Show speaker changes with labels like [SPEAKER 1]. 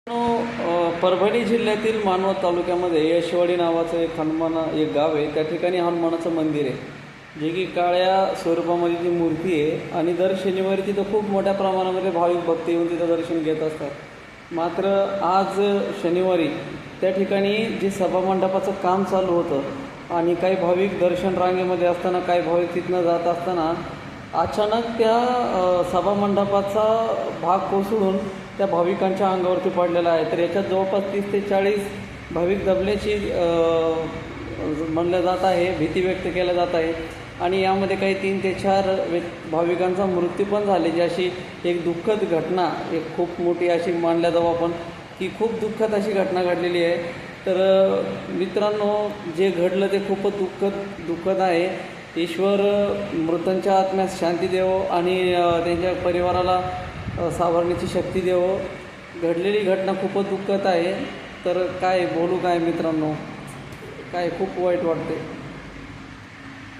[SPEAKER 1] परभणी जिल्ह्यातील मानवत तालुक्यामध्ये यशवाडी नावाचं एक गाव आहे. त्या ठिकाणी हनुमानाचं मंदिर आहे, जे की काळ्या स्वरूपामध्ये ती मूर्ती आहे. आणि दर शनिवारी तिथं खूप मोठ्या प्रमाणामध्ये भाविक भक्त येऊन तिथं दर्शन घेत असतात. मात्र आज शनिवारी त्या ठिकाणी जे सभामंडपाचं काम चालू होतं आणि काही भाविक दर्शन रांगेमध्ये असताना, काही भाविक तिथनं जात असताना अचानक त्या सभामंडपाचा भाग कोसळून त्या भाविकांच्या अंगावरती पडलेला आहे. तर याच्यात जवळपास 30 ते 40 भाविक दबल्याची म्हणलं जात आहे, भीती व्यक्त केल्या जात आहे. आणि यामध्ये काही 3 ते 4 भाविकांचा मृत्यू पण झाल्याची अशी एक दुःखद घटना, एक खूप मोठी अशी मानल्या जाऊ आपण की खूप दुःखद अशी घटना घडलेली आहे. तर मित्रांनो, जे घडलं ते खूपच दुःखद आहे. ईश्वर मृतांच्या आत्म्यास शांती देवो आणि त्यांच्या परिवाराला सावरण्याची शक्ती देवो. घडलेली घटना खूपच दुःखद आहे. तर काय बोलू, काय मित्रांनो, काय खूप वाईट वाटते.